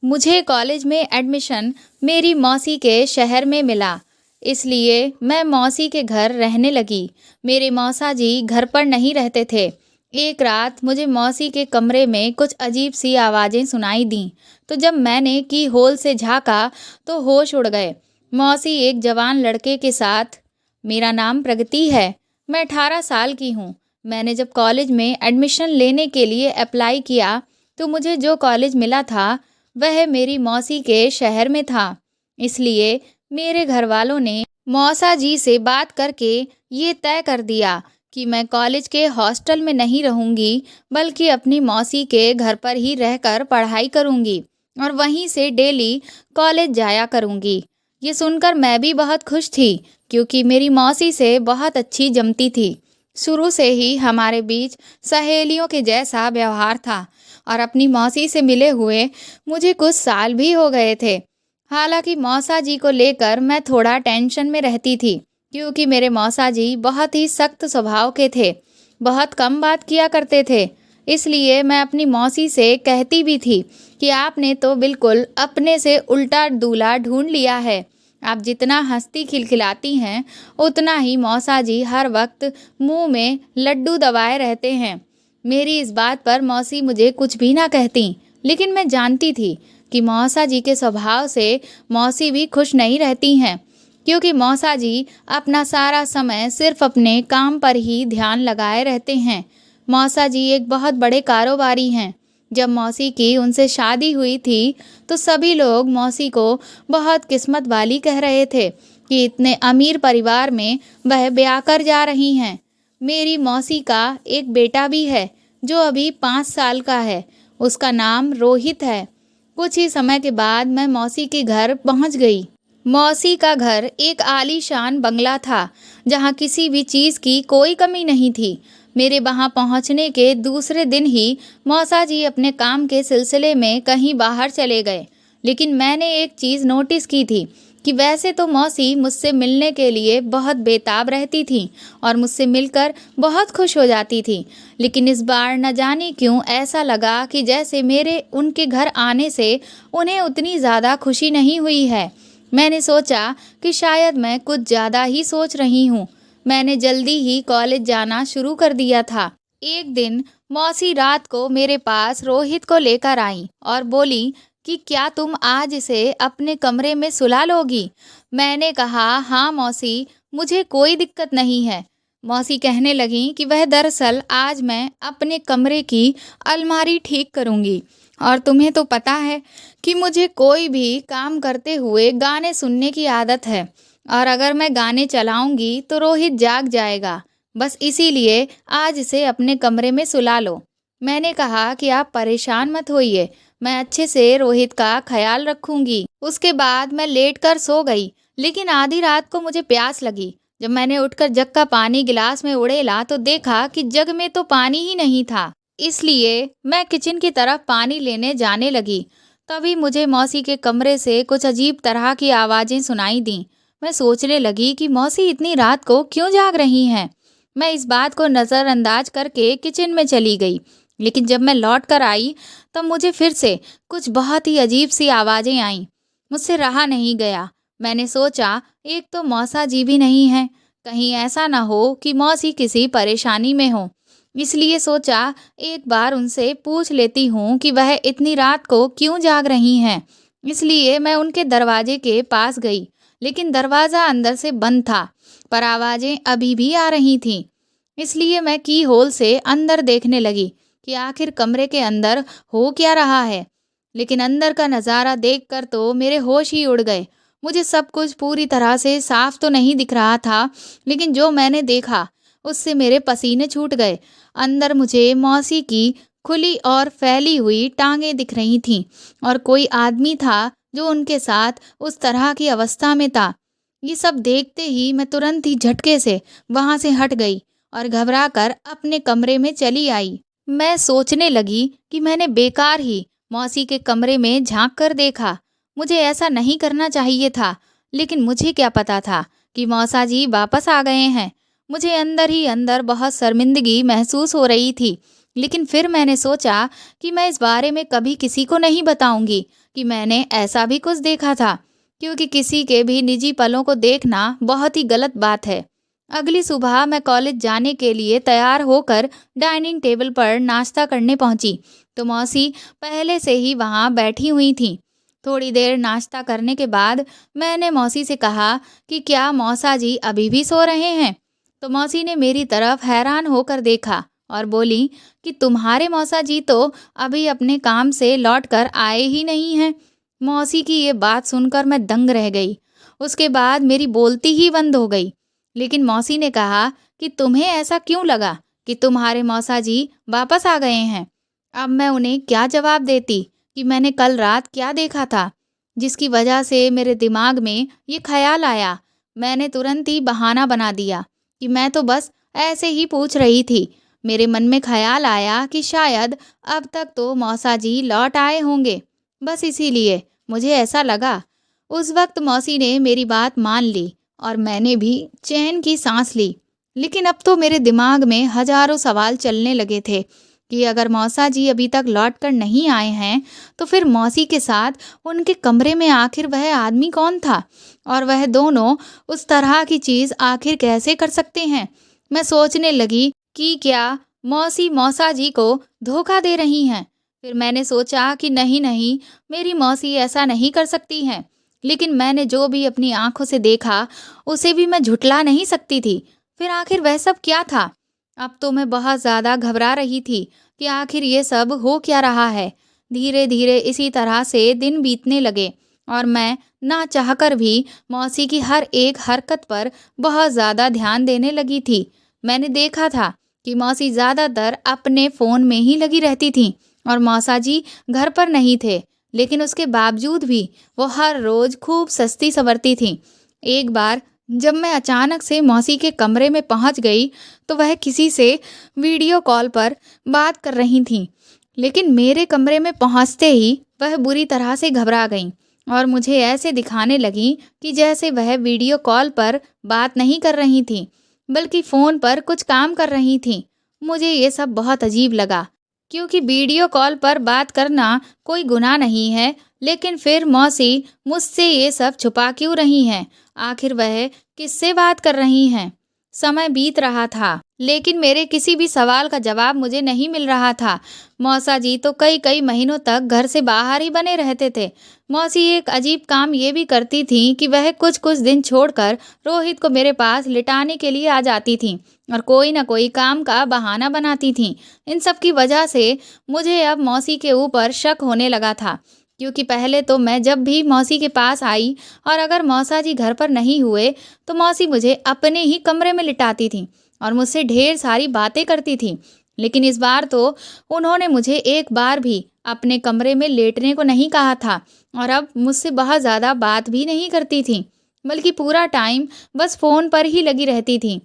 मुझे कॉलेज में एडमिशन मेरी मौसी के शहर में मिला, इसलिए मैं मौसी के घर रहने लगी। मेरे मौसा जी घर पर नहीं रहते थे। एक रात मुझे मौसी के कमरे में कुछ अजीब सी आवाज़ें सुनाई दीं, तो जब मैंने की होल से झाँका तो होश उड़ गए। मौसी एक जवान लड़के के साथ। मेरा नाम प्रगति है, मैं 18 साल की हूँ। मैंने जब कॉलेज में एडमिशन लेने के लिए अप्लाई किया तो मुझे जो कॉलेज मिला था वह मेरी मौसी के शहर में था। इसलिए मेरे घर वालों ने मौसा जी से बात करके ये तय कर दिया कि मैं कॉलेज के हॉस्टल में नहीं रहूंगी, बल्कि अपनी मौसी के घर पर ही रहकर पढ़ाई करूंगी और वहीं से डेली कॉलेज जाया करूंगी। ये सुनकर मैं भी बहुत खुश थी, क्योंकि मेरी मौसी से बहुत अच्छी जमती थी। शुरू से ही हमारे बीच सहेलियों के जैसा व्यवहार था और अपनी मौसी से मिले हुए मुझे कुछ साल भी हो गए थे। हालांकि मौसा जी को लेकर मैं थोड़ा टेंशन में रहती थी, क्योंकि मेरे मौसा जी बहुत ही सख्त स्वभाव के थे, बहुत कम बात किया करते थे। इसलिए मैं अपनी मौसी से कहती भी थी कि आपने तो बिल्कुल अपने से उल्टा दूल्हा ढूंढ लिया है। आप जितना हंसती खिलखिलाती हैं, उतना ही मौसा जी हर वक्त मुंह में लड्डू दबाए रहते हैं। मेरी इस बात पर मौसी मुझे कुछ भी ना कहती, लेकिन मैं जानती थी कि मौसा जी के स्वभाव से मौसी भी खुश नहीं रहती हैं, क्योंकि मौसा जी अपना सारा समय सिर्फ अपने काम पर ही ध्यान लगाए रहते हैं। मौसा जी एक बहुत बड़े कारोबारी हैं। जब मौसी की उनसे शादी हुई थी तो सभी लोग मौसी को बहुत किस्मत वाली कह रहे थे कि इतने अमीर परिवार में वह ब्याह कर जा रही हैं। मेरी मौसी का एक बेटा भी है जो अभी 5 साल का है। उसका नाम रोहित है। कुछ ही समय के बाद मैं मौसी के घर पहुंच गई। मौसी का घर एक आलीशान बंगला था, जहां किसी भी चीज़ की कोई कमी नहीं थी। मेरे वहां पहुंचने के दूसरे दिन ही मौसा जी अपने काम के सिलसिले में कहीं बाहर चले गए। लेकिन मैंने एक चीज़ नोटिस की थी कि वैसे तो मौसी मुझसे मिलने के लिए बहुत बेताब रहती थी और मुझसे मिलकर बहुत खुश हो जाती थी, लेकिन इस बार न जाने क्यों ऐसा लगा कि जैसे मेरे उनके घर आने से उन्हें उतनी ज़्यादा खुशी नहीं हुई है। मैंने सोचा कि शायद मैं कुछ ज़्यादा ही सोच रही हूँ। मैंने जल्दी ही कॉलेज जाना शुरू कर दिया था। एक दिन मौसी रात को मेरे पास रोहित को लेकर आई और बोली कि क्या तुम आज इसे अपने कमरे में सुला लोगी? मैंने कहा, हाँ मौसी, मुझे कोई दिक्कत नहीं है। मौसी कहने लगी कि वह दरअसल आज मैं अपने कमरे की अलमारी ठीक करूँगी, और तुम्हें तो पता है कि मुझे कोई भी काम करते हुए गाने सुनने की आदत है, और अगर मैं गाने चलाऊंगी तो रोहित जाग जाएगा। बस इसीलिए आज इसे अपने कमरे में सुला लो। मैंने कहा कि आप परेशान मत होइए, मैं अच्छे से रोहित का ख्याल रखूंगी। उसके बाद मैं लेट कर सो गई, लेकिन आधी रात को मुझे प्यास लगी। जब मैंने उठकर जग का पानी गिलास में उड़ेला तो देखा कि जग में तो पानी ही नहीं था। इसलिए मैं किचन की तरफ पानी लेने जाने लगी। तभी मुझे मौसी के कमरे से कुछ अजीब तरह की आवाज़ें सुनाई दीं। मैं सोचने लगी कि मौसी इतनी रात को क्यों जाग रही हैं। मैं इस बात को नज़रअंदाज करके किचन में चली गई, लेकिन जब मैं लौट कर आई तब मुझे फिर से कुछ बहुत ही अजीब सी आवाज़ें आईं। मुझसे रहा नहीं गया। मैंने सोचा, एक तो मौसा जी भी नहीं हैं, कहीं ऐसा ना हो कि मौसी किसी परेशानी में हो। इसलिए सोचा एक बार उनसे पूछ लेती हूँ कि वह इतनी रात को क्यों जाग रही हैं। इसलिए मैं उनके दरवाजे के पास गई, लेकिन दरवाज़ा अंदर से बंद था, पर आवाज़ें अभी भी आ रही थीं। इसलिए मैं की होल से अंदर देखने लगी कि आखिर कमरे के अंदर हो क्या रहा है। लेकिन अंदर का नज़ारा देखकर तो मेरे होश ही उड़ गए। मुझे सब कुछ पूरी तरह से साफ तो नहीं दिख रहा था, लेकिन जो मैंने देखा उससे मेरे पसीने छूट गए। अंदर मुझे मौसी की खुली और फैली हुई टांगें दिख रही थीं, और कोई आदमी था जो उनके साथ उस तरह की अवस्था में था। ये सब देखते ही मैं तुरंत ही झटके से वहां से हट गई और घबराकर अपने कमरे में चली आई। मैं सोचने लगी कि मैंने बेकार ही मौसी के कमरे में झांक कर देखा। मुझे ऐसा नहीं करना चाहिए था, लेकिन मुझे क्या पता था कि मौसा जी वापस आ गए हैं। मुझे अंदर ही अंदर बहुत शर्मिंदगी महसूस हो रही थी, लेकिन फिर मैंने सोचा कि मैं इस बारे में कभी किसी को नहीं बताऊंगी कि मैंने ऐसा भी कुछ देखा था, क्योंकि किसी के भी निजी पलों को देखना बहुत ही गलत बात है। अगली सुबह मैं कॉलेज जाने के लिए तैयार होकर डाइनिंग टेबल पर नाश्ता करने पहुंची, तो मौसी पहले से ही वहां बैठी हुई थी। थोड़ी देर नाश्ता करने के बाद मैंने मौसी से कहा कि क्या मौसा जी अभी भी सो रहे हैं? तो मौसी ने मेरी तरफ हैरान होकर देखा और बोली कि तुम्हारे मौसा जी तो अभी अपने काम से लौट कर आए ही नहीं हैं। मौसी की ये बात सुनकर मैं दंग रह गई। उसके बाद मेरी बोलती ही बंद हो गई। लेकिन मौसी ने कहा कि तुम्हें ऐसा क्यों लगा कि तुम्हारे मौसा जी वापस आ गए हैं? अब मैं उन्हें क्या जवाब देती कि मैंने कल रात क्या देखा था, जिसकी वजह से मेरे दिमाग में ये ख्याल आया। मैंने तुरंत ही बहाना बना दिया कि मैं तो बस ऐसे ही पूछ रही थी। मेरे मन में ख्याल आया कि शायद अब तक तो मौसा जी लौट आए होंगे, बस इसीलिए मुझे ऐसा लगा। उस वक्त मौसी ने मेरी बात मान ली और मैंने भी चैन की सांस ली। लेकिन अब तो मेरे दिमाग में हजारों सवाल चलने लगे थे कि अगर मौसा जी अभी तक लौट कर नहीं आए हैं, तो फिर मौसी के साथ उनके कमरे में आखिर वह आदमी कौन था? और वह दोनों उस तरह की चीज़ आखिर कैसे कर सकते हैं? मैं सोचने लगी कि क्या मौसी मौसा जी को धोखा दे रही हैं। फिर मैंने सोचा कि नहीं नहीं, मेरी मौसी ऐसा नहीं कर सकती हैं। लेकिन मैंने जो भी अपनी आंखों से देखा, उसे भी मैं झुठला नहीं सकती थी। फिर आखिर वह सब क्या था? अब तो मैं बहुत ज़्यादा घबरा रही थी कि आखिर ये सब हो क्या रहा है। धीरे धीरे इसी तरह से दिन बीतने लगे और मैं ना चाहकर भी मौसी की हर एक हरकत पर बहुत ज़्यादा ध्यान देने लगी थी। मैंने देखा था कि मौसी ज़्यादातर अपने फ़ोन में ही लगी रहती थीं और मौसा जी घर पर नहीं थे। लेकिन उसके बावजूद भी वो हर रोज़ खूब सस्ती संवरती थीं। एक बार जब मैं अचानक से मौसी के कमरे में पहुंच गई, तो वह किसी से वीडियो कॉल पर बात कर रही थीं। लेकिन मेरे कमरे में पहुंचते ही वह बुरी तरह से घबरा गईं और मुझे ऐसे दिखाने लगीं कि जैसे वह वीडियो कॉल पर बात नहीं कर रही थीं, बल्कि फ़ोन पर कुछ काम कर रही थीं। मुझे ये सब बहुत अजीब लगा, क्योंकि वीडियो कॉल पर बात करना कोई गुनाह नहीं है। लेकिन फिर मौसी मुझसे ये सब छुपा क्यों रही हैं? आखिर वह किससे बात कर रही हैं? समय बीत रहा था, लेकिन मेरे किसी भी सवाल का जवाब मुझे नहीं मिल रहा था। मौसा जी तो कई कई महीनों तक घर से बाहर ही बने रहते थे। मौसी एक अजीब काम ये भी करती थी कि वह कुछ कुछ दिन छोड़कर रोहित को मेरे पास लिटाने के लिए आ जाती थीं और कोई ना कोई काम का बहाना बनाती थीं। इन सब की वजह से मुझे अब मौसी के ऊपर शक होने लगा था, क्योंकि पहले तो मैं जब भी मौसी के पास आई और अगर मौसा जी घर पर नहीं हुए, तो मौसी मुझे अपने ही कमरे में लिटाती थी और मुझसे ढेर सारी बातें करती थी। लेकिन इस बार तो उन्होंने मुझे एक बार भी अपने कमरे में लेटने को नहीं कहा था और अब मुझसे बहुत ज़्यादा बात भी नहीं करती थी, बल्कि पूरा टाइम बस फ़ोन पर ही लगी रहती थी।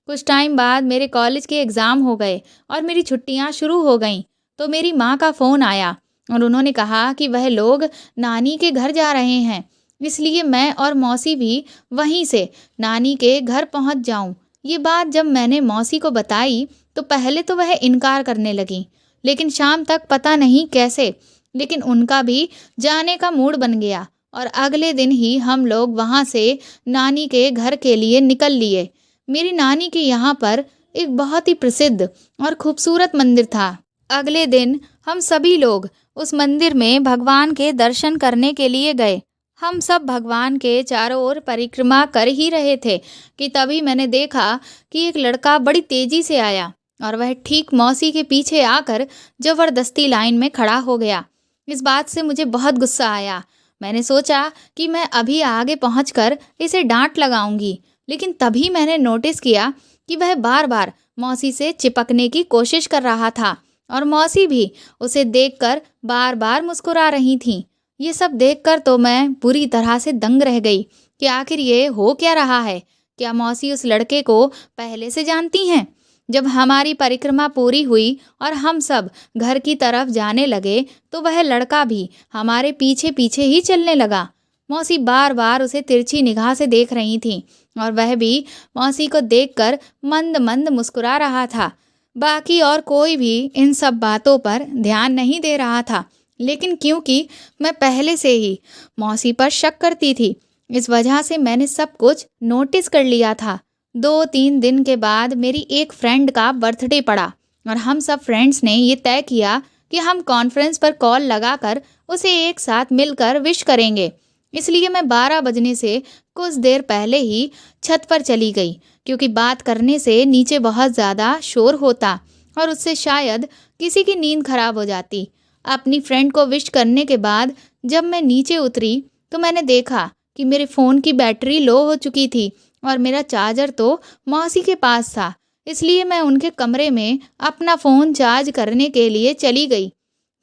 कुछ टाइम बाद मेरे कॉलेज के एग्ज़ाम हो गए और मेरी छुट्टियां शुरू हो गईं, तो मेरी माँ का फ़ोन आया और उन्होंने कहा कि वह लोग नानी के घर जा रहे हैं, इसलिए मैं और मौसी भी वहीं से नानी के घर पहुंच जाऊं। ये बात जब मैंने मौसी को बताई, तो पहले तो वह इनकार करने लगी, लेकिन शाम तक पता नहीं कैसे लेकिन उनका भी जाने का मूड बन गया और अगले दिन ही हम लोग वहां से नानी के घर के लिए निकल लिए। मेरी नानी के यहाँ पर एक बहुत ही प्रसिद्ध और खूबसूरत मंदिर था। अगले दिन हम सभी लोग उस मंदिर में भगवान के दर्शन करने के लिए गए। हम सब भगवान के चारों ओर परिक्रमा कर ही रहे थे कि तभी मैंने देखा कि एक लड़का बड़ी तेजी से आया और वह ठीक मौसी के पीछे आकर जबरदस्ती लाइन में खड़ा हो गया। इस बात से मुझे बहुत गुस्सा आया। मैंने सोचा कि मैं अभी आगे पहुंचकर इसे डांट लगाऊंगी, लेकिन तभी मैंने नोटिस किया कि वह बार बार मौसी से चिपकने की कोशिश कर रहा था और मौसी भी उसे देखकर बार बार मुस्कुरा रही थीं। ये सब देखकर तो मैं बुरी तरह से दंग रह गई कि आखिर ये हो क्या रहा है। क्या मौसी उस लड़के को पहले से जानती हैं? जब हमारी परिक्रमा पूरी हुई और हम सब घर की तरफ जाने लगे, तो वह लड़का भी हमारे पीछे पीछे ही चलने लगा। मौसी बार बार उसे तिरछी निगाह से देख रही थी और वह भी मौसी को देखकर मंद मंद मुस्कुरा रहा था। बाकी और कोई भी इन सब बातों पर ध्यान नहीं दे रहा था, लेकिन क्योंकि मैं पहले से ही मौसी पर शक करती थी, इस वजह से मैंने सब कुछ नोटिस कर लिया था। 2-3 दिन के बाद मेरी एक फ्रेंड का बर्थडे पड़ा और हम सब फ्रेंड्स ने ये तय किया कि हम कॉन्फ्रेंस पर कॉल लगाकर उसे एक साथ मिलकर विश करेंगे। इसलिए मैं 12 बजने से कुछ देर पहले ही छत पर चली गई, क्योंकि बात करने से नीचे बहुत ज़्यादा शोर होता और उससे शायद किसी की नींद खराब हो जाती। अपनी फ्रेंड को विश करने के बाद जब मैं नीचे उतरी तो मैंने देखा कि मेरे फ़ोन की बैटरी लो हो चुकी थी और मेरा चार्जर तो मौसी के पास था। इसलिए मैं उनके कमरे में अपना फ़ोन चार्ज करने के लिए चली गई।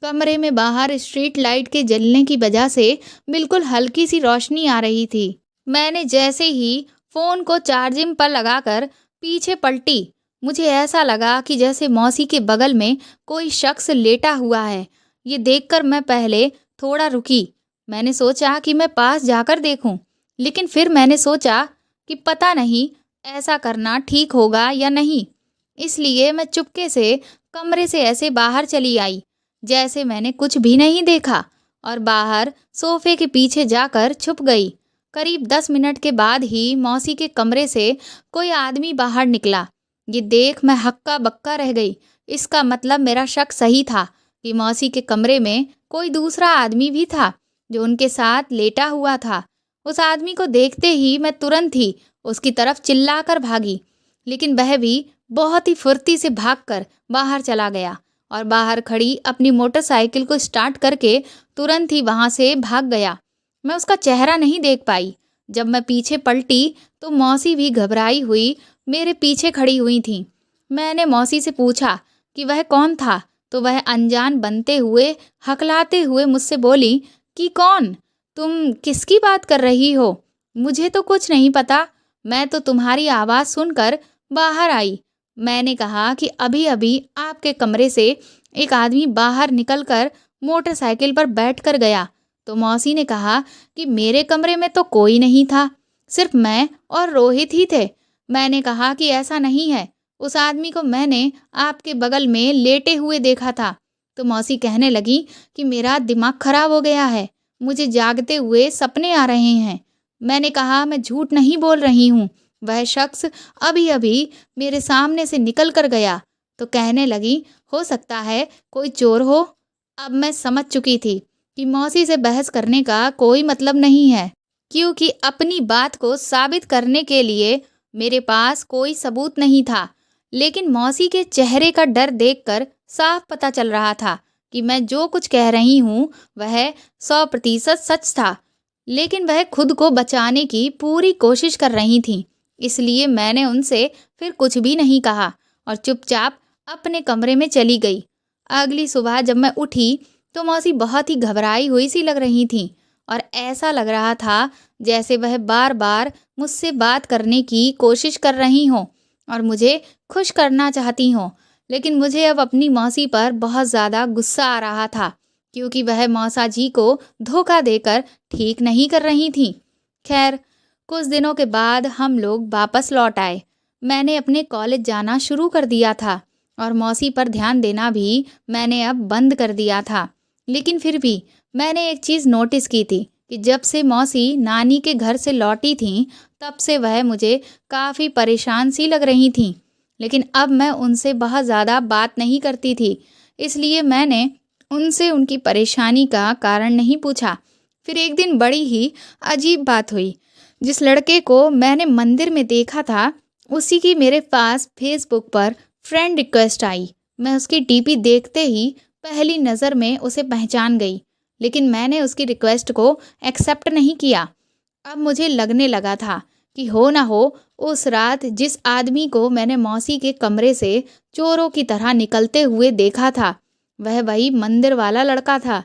कमरे में बाहर स्ट्रीट लाइट के जलने की वजह से बिल्कुल हल्की सी रोशनी आ रही थी। मैंने जैसे ही फ़ोन को चार्जिंग पर लगाकर पीछे पलटी, मुझे ऐसा लगा कि जैसे मौसी के बगल में कोई शख्स लेटा हुआ है। ये देखकर मैं पहले थोड़ा रुकी। मैंने सोचा कि मैं पास जाकर देखूं, लेकिन फिर मैंने सोचा कि पता नहीं ऐसा करना ठीक होगा या नहीं। इसलिए मैं चुपके से कमरे से ऐसे बाहर चली आई जैसे मैंने कुछ भी नहीं देखा और बाहर सोफे के पीछे जाकर छुप गई। करीब 10 मिनट के बाद ही मौसी के कमरे से कोई आदमी बाहर निकला। ये देख मैं हक्का बक्का रह गई। इसका मतलब मेरा शक सही था कि मौसी के कमरे में कोई दूसरा आदमी भी था जो उनके साथ लेटा हुआ था। उस आदमी को देखते ही मैं तुरंत ही उसकी तरफ चिल्लाकर भागी, लेकिन वह भी बहुत ही फुर्ती से भागकर बाहर चला गया और बाहर खड़ी अपनी मोटरसाइकिल को स्टार्ट करके तुरंत ही वहां से भाग गया। मैं उसका चेहरा नहीं देख पाई। जब मैं पीछे पलटी तो मौसी भी घबराई हुई मेरे पीछे खड़ी हुई थी। मैंने मौसी से पूछा कि वह कौन था, तो वह अनजान बनते हुए हकलाते हुए मुझसे बोली कि कौन? तुम किसकी बात कर रही हो? मुझे तो कुछ नहीं पता। मैं तो तुम्हारी आवाज़ सुनकर बाहर आई। मैंने कहा कि अभी अभी आपके कमरे से एक आदमी बाहर निकलकर मोटरसाइकिल पर बैठकर गया। तो मौसी ने कहा कि मेरे कमरे में तो कोई नहीं था, सिर्फ मैं और रोहित ही थे। मैंने कहा कि ऐसा नहीं है, उस आदमी को मैंने आपके बगल में लेटे हुए देखा था। तो मौसी कहने लगी कि मेरा दिमाग खराब हो गया है, मुझे जागते हुए सपने आ रहे हैं। मैंने कहा मैं झूठ नहीं बोल रही हूँ, वह शख्स अभी अभी मेरे सामने से निकल कर गया। तो कहने लगी हो सकता है कोई चोर हो। अब मैं समझ चुकी थी कि मौसी से बहस करने का कोई मतलब नहीं है, क्योंकि अपनी बात को साबित करने के लिए मेरे पास कोई सबूत नहीं था। लेकिन मौसी के चेहरे का डर देखकर साफ पता चल रहा था कि मैं जो कुछ कह रही हूँ वह 100% सच था। लेकिन वह खुद को बचाने की पूरी कोशिश कर रही थी। इसलिए मैंने उनसे फिर कुछ भी नहीं कहा और चुपचाप अपने कमरे में चली गई। अगली सुबह जब मैं उठी तो मौसी बहुत ही घबराई हुई सी लग रही थी और ऐसा लग रहा था जैसे वह बार बार मुझसे बात करने की कोशिश कर रही हों और मुझे खुश करना चाहती हों। लेकिन मुझे अब अपनी मौसी पर बहुत ज़्यादा गुस्सा आ रहा था, क्योंकि वह मौसा जी को धोखा देकर ठीक नहीं कर रही थी। खैर, कुछ दिनों के बाद हम लोग वापस लौट आए। मैंने अपने कॉलेज जाना शुरू कर दिया था और मौसी पर ध्यान देना भी मैंने अब बंद कर दिया था। लेकिन फिर भी मैंने एक चीज़ नोटिस की थी कि जब से मौसी नानी के घर से लौटी थीं, तब से वह मुझे काफ़ी परेशान सी लग रही थीं। लेकिन अब मैं उनसे बहुत ज़्यादा बात नहीं करती थी, इसलिए मैंने उनसे उनकी परेशानी का कारण नहीं पूछा। फिर एक दिन बड़ी ही अजीब बात हुई। जिस लड़के को मैंने मंदिर में देखा था, उसी की मेरे पास फेसबुक पर फ्रेंड रिक्वेस्ट आई। मैं उसकी डीपी देखते ही पहली नज़र में उसे पहचान गई, लेकिन मैंने उसकी रिक्वेस्ट को एक्सेप्ट नहीं किया। अब मुझे लगने लगा था कि हो ना हो उस रात जिस आदमी को मैंने मौसी के कमरे से चोरों की तरह निकलते हुए देखा था, वह वही मंदिर वाला लड़का था।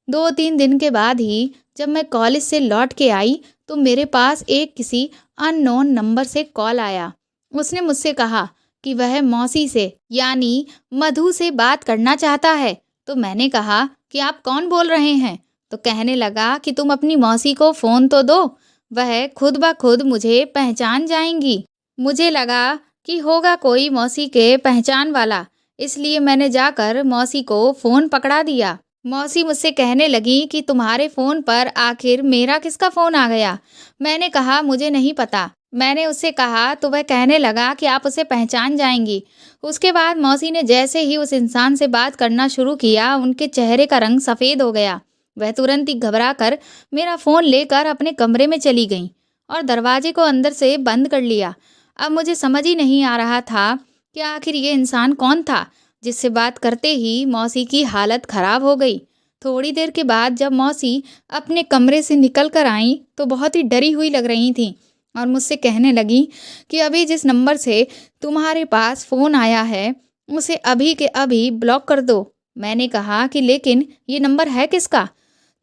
2-3 दिन के बाद ही जब मैं कॉलेज से लौट के आई तो मेरे पास एक किसी अननोन नंबर से कॉल आया। उसने मुझसे कहा कि वह मौसी से यानी मधु से बात करना चाहता है। तो मैंने कहा कि आप कौन बोल रहे हैं? तो कहने लगा कि तुम अपनी मौसी को फ़ोन तो दो, वह खुद ब खुद मुझे पहचान जाएंगी। मुझे लगा कि होगा कोई मौसी के पहचान वाला, इसलिए मैंने जाकर मौसी को फ़ोन पकड़ा दिया। मौसी मुझसे कहने लगी कि तुम्हारे फ़ोन पर आखिर मेरा किसका फ़ोन आ गया? मैंने कहा मुझे नहीं पता। मैंने उससे कहा तो वह कहने लगा कि आप उसे पहचान जाएँगी। उसके बाद मौसी ने जैसे ही उस इंसान से बात करना शुरू किया, उनके चेहरे का रंग सफ़ेद हो गया। वह तुरंत ही घबरा कर मेरा फ़ोन लेकर अपने कमरे में चली गईं और दरवाजे को अंदर से बंद कर लिया। अब मुझे समझ ही नहीं आ रहा था कि आखिर ये इंसान कौन था, जिससे बात करते ही मौसी की हालत खराब हो गई। थोड़ी देर के बाद जब मौसी अपने कमरे से निकल कर आईं, तो बहुत ही डरी हुई लग रही थीं और मुझसे कहने लगी कि अभी जिस नंबर से तुम्हारे पास फ़ोन आया है, उसे अभी के अभी ब्लॉक कर दो। मैंने कहा कि लेकिन ये नंबर है किसका?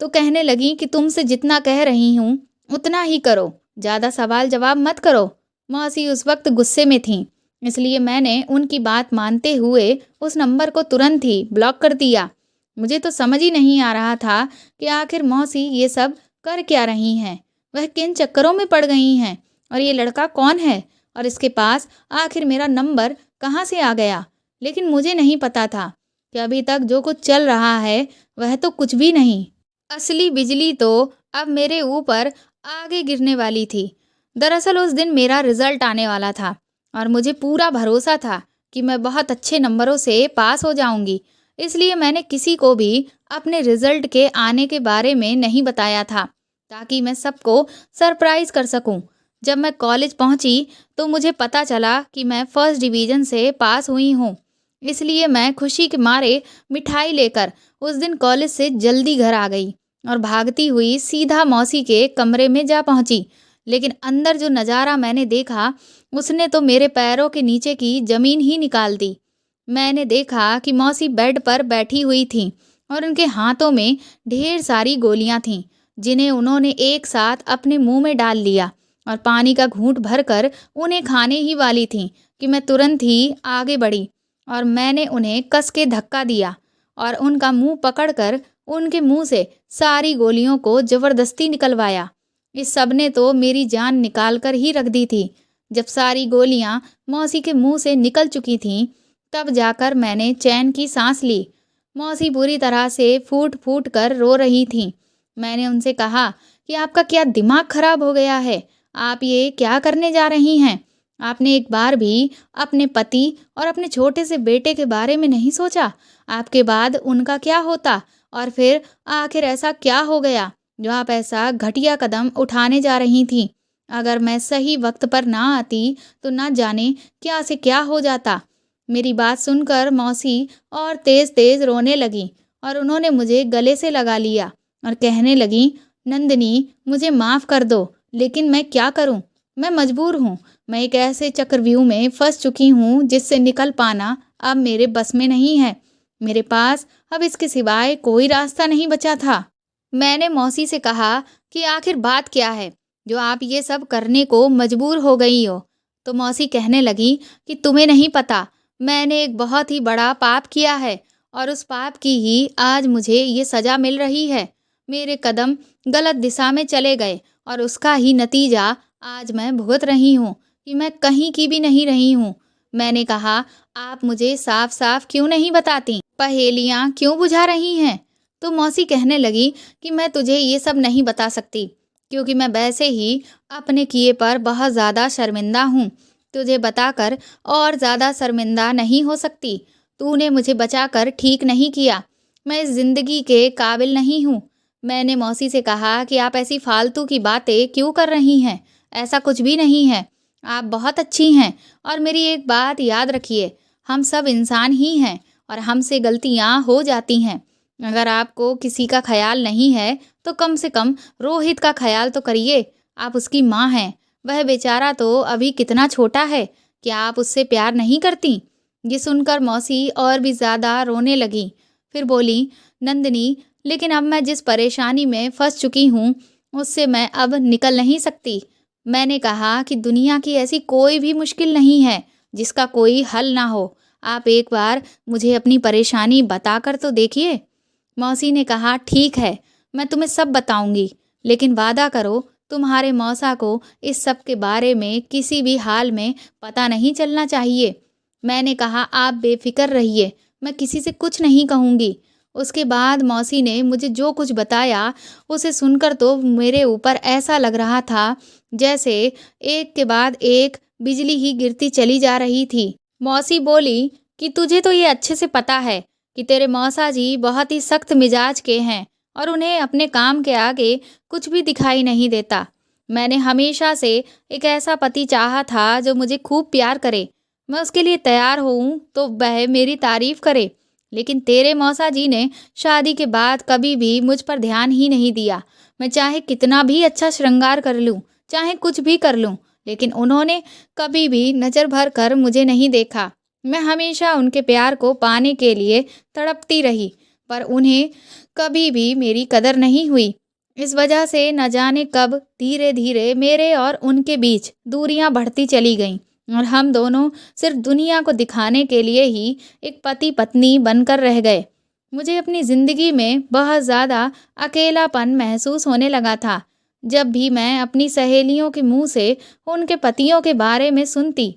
तो कहने लगी कि तुमसे जितना कह रही हूँ, उतना ही करो, ज़्यादा सवाल जवाब मत करो। मौसी उस वक्त गुस्से में थीं, इसलिए मैंने उनकी बात मानते हुए उस नंबर को तुरंत ही ब्लॉक कर दिया। मुझे तो समझ ही नहीं आ रहा था कि आखिर मौसी ये सब कर क्या रही हैं, वह किन चक्करों में पड़ गई हैं और ये लड़का कौन है और इसके पास आखिर मेरा नंबर कहाँ से आ गया। लेकिन मुझे नहीं पता था कि अभी तक जो कुछ चल रहा है वह तो कुछ भी नहीं। असली बिजली तो अब मेरे ऊपर आगे गिरने वाली थी। दरअसल उस दिन मेरा रिजल्ट आने वाला था और मुझे पूरा भरोसा था कि मैं बहुत अच्छे नंबरों से पास हो जाऊंगी। इसलिए मैंने किसी को भी अपने रिजल्ट के आने के बारे में नहीं बताया था, ताकि मैं सबको सरप्राइज कर सकूं। जब मैं कॉलेज पहुंची तो मुझे पता चला कि मैं फर्स्ट डिवीज़न से पास हुई हूं। इसलिए मैं खुशी के मारे मिठाई लेकर उस दिन कॉलेज से जल्दी घर आ गई और भागती हुई सीधा मौसी के कमरे में जा पहुंची। लेकिन अंदर जो नज़ारा मैंने देखा, उसने तो मेरे पैरों के नीचे की ज़मीन ही निकाल दी। मैंने देखा कि मौसी बेड पर बैठी हुई थीं और उनके हाथों में ढेर सारी गोलियां थीं, जिन्हें उन्होंने एक साथ अपने मुंह में डाल लिया और पानी का घूंट भरकर उन्हें खाने ही वाली थीं कि मैं तुरंत ही आगे बढ़ी और मैंने उन्हें कस के धक्का दिया और उनका मुंह पकड़कर उनके मुंह से सारी गोलियों को ज़बरदस्ती निकलवाया। इस सब ने तो मेरी जान निकाल कर ही रख दी थी। जब सारी गोलियां मौसी के मुंह से निकल चुकी थीं, तब जाकर मैंने चैन की सांस ली। मौसी बुरी तरह से फूट फूट कर रो रही थीं। मैंने उनसे कहा कि आपका क्या दिमाग खराब हो गया है? आप ये क्या करने जा रही हैं? आपने एक बार भी अपने पति और अपने छोटे से बेटे के बारे में नहीं सोचा? आपके बाद उनका क्या होता? और फिर आखिर ऐसा क्या हो गया जो आप ऐसा घटिया कदम उठाने जा रही थीं? अगर मैं सही वक्त पर ना आती तो ना जाने क्या से क्या हो जाता। मेरी बात सुनकर मौसी और तेज-तेज रोने लगीं और उन्होंने मुझे गले से लगा लिया और कहने लगीं, नंदिनी मुझे माफ़ कर दो, लेकिन मैं क्या करूं? मैं मजबूर हूं। मैं एक ऐसे चक्रव्यूह में फंस चुकी हूं जिससे निकल पाना अब मेरे बस में नहीं है। मेरे पास अब इसके सिवाय कोई रास्ता नहीं बचा था। मैंने मौसी से कहा कि आखिर बात क्या है जो आप ये सब करने को मजबूर हो गई हो? तो मौसी कहने लगी कि तुम्हें नहीं पता, मैंने एक बहुत ही बड़ा पाप किया है और उस पाप की ही आज मुझे ये सज़ा मिल रही है। मेरे कदम गलत दिशा में चले गए और उसका ही नतीजा आज मैं भुगत रही हूँ कि मैं कहीं की भी नहीं रही हूँ। मैंने कहा, आप मुझे साफ साफ क्यों नहीं बताती? पहेलियाँ क्यों बुझा रही हैं? तो मौसी कहने लगी कि मैं तुझे ये सब नहीं बता सकती, क्योंकि मैं वैसे ही अपने किए पर बहुत ज़्यादा शर्मिंदा हूँ। तुझे बताकर और ज़्यादा शर्मिंदा नहीं हो सकती। तूने मुझे बचाकर ठीक नहीं किया। मैं इस ज़िंदगी के काबिल नहीं हूँ। मैंने मौसी से कहा कि आप ऐसी फालतू की बातें क्यों कर रही हैं? ऐसा कुछ भी नहीं है। आप बहुत अच्छी हैं और मेरी एक बात याद रखिए, हम सब इंसान ही हैं और हमसे गलतियाँ हो जाती हैं। अगर आपको किसी का ख्याल नहीं है, तो कम से कम रोहित का ख्याल तो करिए। आप उसकी माँ हैं। वह बेचारा तो अभी कितना छोटा है। क्या आप उससे प्यार नहीं करती? ये सुनकर मौसी और भी ज़्यादा रोने लगी। फिर बोली, नंदिनी, लेकिन अब मैं जिस परेशानी में फंस चुकी हूँ, उससे मैं अब निकल नहीं सकती। मैंने कहा कि दुनिया की ऐसी कोई भी मुश्किल नहीं है जिसका कोई हल ना हो। आप एक बार मुझे अपनी परेशानी बताकर तो देखिए। मौसी ने कहा, ठीक है, मैं तुम्हें सब बताऊंगी, लेकिन वादा करो तुम्हारे मौसा को इस सब के बारे में किसी भी हाल में पता नहीं चलना चाहिए। मैंने कहा, आप बेफिक्र रहिए, मैं किसी से कुछ नहीं कहूँगी। उसके बाद मौसी ने मुझे जो कुछ बताया उसे सुनकर तो मेरे ऊपर ऐसा लग रहा था जैसे एक के बाद एक बिजली ही गिरती चली जा रही थी। मौसी बोली कि तुझे तो ये अच्छे से पता है कि तेरे मौसा जी बहुत ही सख्त मिजाज के हैं और उन्हें अपने काम के आगे कुछ भी दिखाई नहीं देता। मैंने हमेशा से एक ऐसा पति चाहा था जो मुझे खूब प्यार करे। मैं उसके लिए तैयार हूँ तो वह मेरी तारीफ करे। लेकिन तेरे मौसा जी ने शादी के बाद कभी भी मुझ पर ध्यान ही नहीं दिया। मैं चाहे कितना भी अच्छा श्रृंगार कर लूँ, चाहे कुछ भी कर लूँ, लेकिन उन्होंने कभी भी नज़र भर कर मुझे नहीं देखा। मैं हमेशा उनके प्यार को पाने के लिए तड़पती रही, पर उन्हें कभी भी मेरी कदर नहीं हुई। इस वजह से न जाने कब धीरे धीरे मेरे और उनके बीच दूरियां बढ़ती चली गईं और हम दोनों सिर्फ दुनिया को दिखाने के लिए ही एक पति पत्नी बनकर रह गए। मुझे अपनी ज़िंदगी में बहुत ज़्यादा अकेलापन महसूस होने लगा था। जब भी मैं अपनी सहेलियों के मुंह से उनके पतियों के बारे में सुनती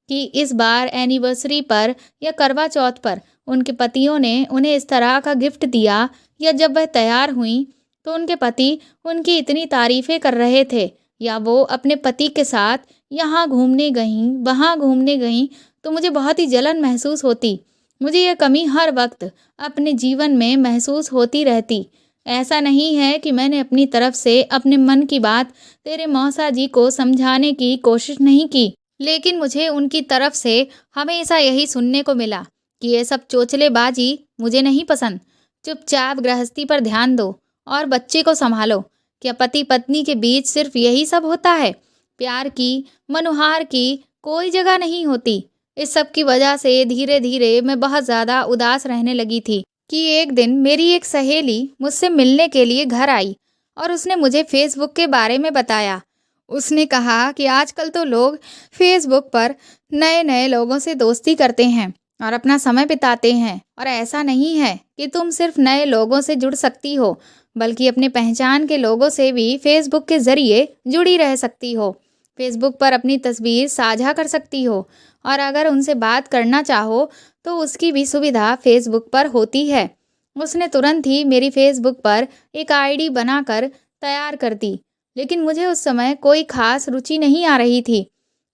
कि इस बार एनिवर्सरी पर या करवा चौथ पर उनके पतियों ने उन्हें इस तरह का गिफ्ट दिया, या जब वह तैयार हुई तो उनके पति उनकी इतनी तारीफ़ें कर रहे थे, या वो अपने पति के साथ यहाँ घूमने गईं, वहाँ घूमने गईं, तो मुझे बहुत ही जलन महसूस होती। मुझे यह कमी हर वक्त अपने जीवन में महसूस होती रहती। ऐसा नहीं है कि मैंने अपनी तरफ से अपने मन की बात तेरे मौसा जी को समझाने की कोशिश नहीं की, लेकिन मुझे उनकी तरफ से हमेशा यही सुनने को मिला कि ये सब चोचलेबाजी मुझे नहीं पसंद। चुपचाप गृहस्थी पर ध्यान दो और बच्चे को संभालो। क्या पति पत्नी के बीच सिर्फ यही सब होता है? प्यार की, मनुहार की कोई जगह नहीं होती। इस सब की वजह से धीरे धीरे मैं बहुत ज़्यादा उदास रहने लगी थी कि एक दिन मेरी एक सहेली मुझसे मिलने के लिए घर आई और उसने मुझे फेसबुक के बारे में बताया। उसने कहा कि आजकल तो लोग फेसबुक पर नए नए लोगों से दोस्ती करते हैं और अपना समय बिताते हैं, और ऐसा नहीं है कि तुम सिर्फ नए लोगों से जुड़ सकती हो, बल्कि अपने पहचान के लोगों से भी फेसबुक के ज़रिए जुड़ी रह सकती हो। फेसबुक पर अपनी तस्वीर साझा कर सकती हो और अगर उनसे बात करना चाहो तो उसकी भी सुविधा फेसबुक पर होती है। उसने तुरंत ही मेरी फेसबुक पर एक आईडी बनाकर तैयार कर दी, लेकिन मुझे उस समय कोई खास रुचि नहीं आ रही थी।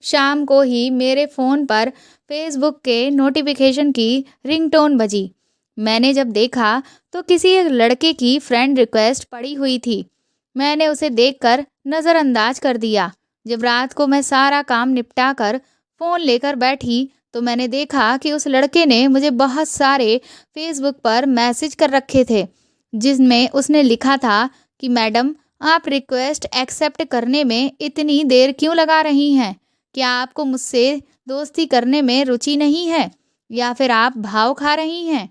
शाम को ही मेरे फ़ोन पर फेसबुक के नोटिफिकेशन की रिंगटोन बजी। मैंने जब देखा तो किसी एक लड़के की फ्रेंड रिक्वेस्ट पड़ी हुई थी। मैंने उसे देखकर नज़रअंदाज कर दिया। जब रात को मैं सारा काम निपटा कर फ़ोन लेकर बैठी तो मैंने देखा कि उस लड़के ने मुझे बहुत सारे फेसबुक पर मैसेज कर रखे थे, जिसमें उसने लिखा था कि मैडम, आप रिक्वेस्ट एक्सेप्ट करने में इतनी देर क्यों लगा रही हैं? क्या आपको मुझसे दोस्ती करने में रुचि नहीं है, या फिर आप भाव खा रही हैं?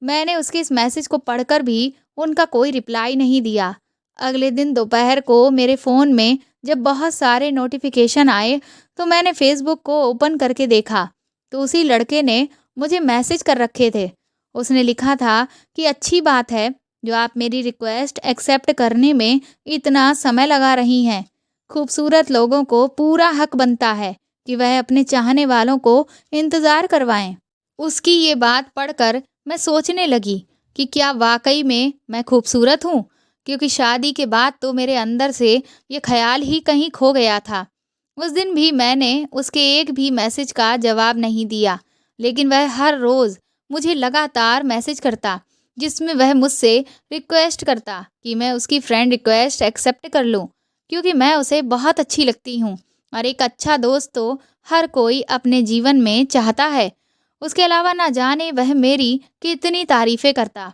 मैंने उसके इस मैसेज को पढ़कर भी उनका कोई रिप्लाई नहीं दिया। अगले दिन दोपहर को मेरे फ़ोन में जब बहुत सारे नोटिफिकेशन आए तो मैंने फेसबुक को ओपन करके देखा तो उसी लड़के ने मुझे मैसेज कर रखे थे। उसने लिखा था कि अच्छी बात है जो आप मेरी रिक्वेस्ट एक्सेप्ट करने में इतना समय लगा रही हैं। खूबसूरत लोगों को पूरा हक बनता है कि वह अपने चाहने वालों को इंतज़ार करवाएं। उसकी ये बात पढ़कर मैं सोचने लगी कि क्या वाकई में मैं खूबसूरत हूँ, क्योंकि शादी के बाद तो मेरे अंदर से ये ख्याल ही कहीं खो गया था। उस दिन भी मैंने उसके एक भी मैसेज का जवाब नहीं दिया, लेकिन वह हर रोज़ मुझे लगातार मैसेज करता जिसमें वह मुझसे रिक्वेस्ट करता कि मैं उसकी फ्रेंड रिक्वेस्ट एक्सेप्ट कर लूँ, क्योंकि मैं उसे बहुत अच्छी लगती हूँ और एक अच्छा दोस्त तो हर कोई अपने जीवन में चाहता है। उसके अलावा ना जाने वह मेरी कितनी तारीफ़ें करता।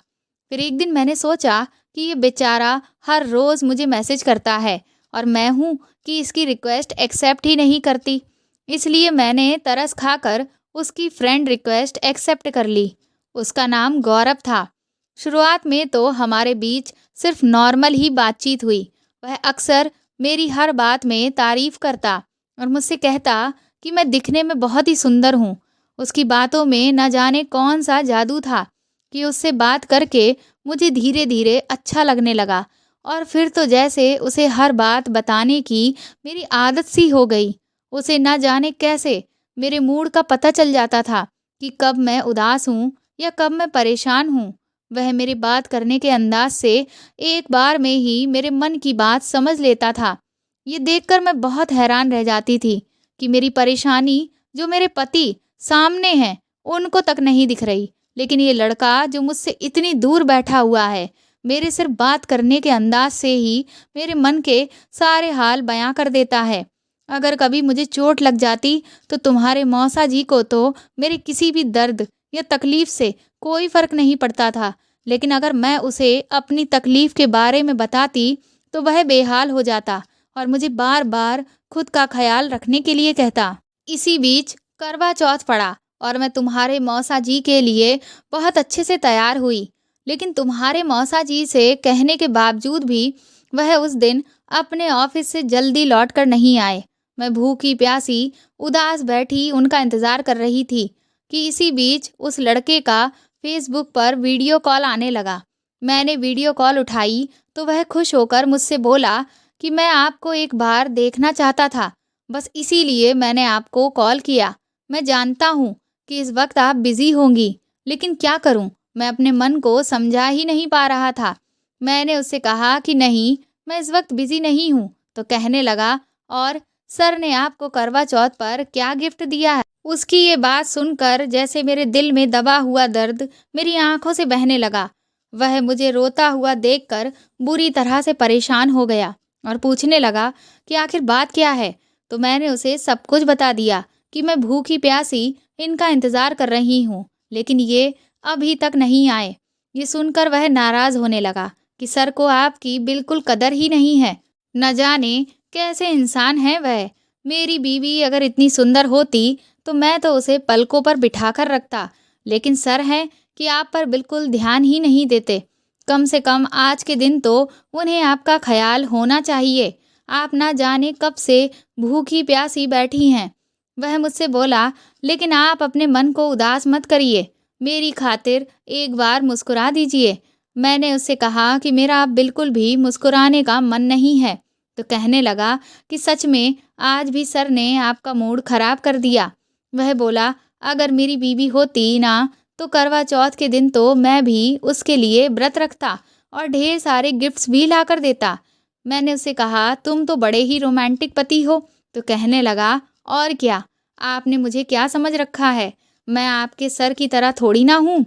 फिर एक दिन मैंने सोचा कि ये बेचारा हर रोज़ मुझे मैसेज करता है और मैं हूँ कि इसकी रिक्वेस्ट एक्सेप्ट ही नहीं करती। इसलिए मैंने तरस खाकर उसकी फ्रेंड रिक्वेस्ट एक्सेप्ट कर ली। उसका नाम गौरव था। शुरुआत में तो हमारे बीच सिर्फ नॉर्मल ही बातचीत हुई। वह अक्सर मेरी हर बात में तारीफ़ करता और मुझसे कहता कि मैं दिखने में बहुत ही सुंदर हूँ। उसकी बातों में न जाने कौन सा जादू था कि उससे बात करके मुझे धीरे धीरे अच्छा लगने लगा और फिर तो जैसे उसे हर बात बताने की मेरी आदत सी हो गई। उसे ना जाने कैसे मेरे मूड का पता चल जाता था कि कब मैं उदास हूँ या कब मैं परेशान हूँ। वह मेरी बात करने के अंदाज से एक बार में ही मेरे मन की बात समझ लेता था। ये देखकर मैं बहुत हैरान रह जाती थी कि मेरी परेशानी जो मेरे पति सामने हैं, उनको तक नहीं दिख रही, लेकिन ये लड़का जो मुझसे इतनी दूर बैठा हुआ है, मेरे सिर्फ बात करने के अंदाज से ही मेरे मन के सारे हाल बयां कर देता है। अगर कभी मुझे चोट लग जाती तो तुम्हारे मौसा जी को तो मेरे किसी भी दर्द या तकलीफ से कोई फर्क नहीं पड़ता था, लेकिन अगर मैं उसे अपनी तकलीफ के बारे में बताती तो वह बेहाल हो जाता और मुझे बार बार खुद का ख्याल रखने के लिए कहता। इसी बीच करवा चौथ पड़ा और मैं तुम्हारे मौसा जी के लिए बहुत अच्छे से तैयार हुई, लेकिन तुम्हारे मौसा जी से कहने के बावजूद भी वह उस दिन अपने ऑफिस से जल्दी लौट कर नहीं आए। मैं भूखी प्यासी उदास बैठी उनका इंतजार कर रही थी कि इसी बीच उस लड़के का फेसबुक पर वीडियो कॉल आने लगा। मैंने वीडियो कॉल उठाई तो वह खुश होकर मुझसे बोला कि मैं आपको एक बार देखना चाहता था, बस इसीलिए मैंने आपको कॉल किया। मैं जानता हूँ कि इस वक्त आप बिजी होंगी, लेकिन क्या करूँ, मैं अपने मन को समझा ही नहीं पा रहा था। मैंने उससे कहा कि नहीं, मैं इस वक्त बिजी नहीं हूँ। तो कहने लगा, और सर ने आपको करवा चौथ पर क्या गिफ्ट दिया है? उसकी ये बात सुनकर जैसे मेरे दिल में दबा हुआ दर्द मेरी आंखों से बहने लगा। वह मुझे रोता हुआ देखकर बुरी तरह से परेशान हो गया और पूछने लगा कि आखिर बात क्या है। तो मैंने उसे सब कुछ बता दिया कि मैं भूखी प्यासी इनका इंतजार कर रही हूँ, लेकिन ये अभी तक नहीं आए। ये सुनकर वह नाराज होने लगा कि सर को आपकी बिल्कुल कदर ही नहीं है, न जाने कैसे इंसान है वह। मेरी बीवी अगर इतनी सुंदर होती तो मैं तो उसे पलकों पर बिठा कर रखता, लेकिन सर है कि आप पर बिल्कुल ध्यान ही नहीं देते। कम से कम आज के दिन तो उन्हें आपका ख्याल होना चाहिए। आप ना जाने कब से भूखी प्यासी बैठी हैं। वह मुझसे बोला, लेकिन आप अपने मन को उदास मत करिए, मेरी खातिर एक बार मुस्कुरा दीजिए। मैंने उससे कहा कि मेरा अब बिल्कुल भी मुस्कुराने का मन नहीं है। तो कहने लगा कि सच में आज भी सर ने आपका मूड खराब कर दिया। वह बोला, अगर मेरी बीवी होती ना तो करवा चौथ के दिन तो मैं भी उसके लिए व्रत रखता और ढेर सारे गिफ्ट्स भी ला कर देता। मैंने उसे कहा, तुम तो बड़े ही रोमांटिक पति हो। तो कहने लगा, और क्या, आपने मुझे क्या समझ रखा है, मैं आपके सर की तरह थोड़ी ना हूँ।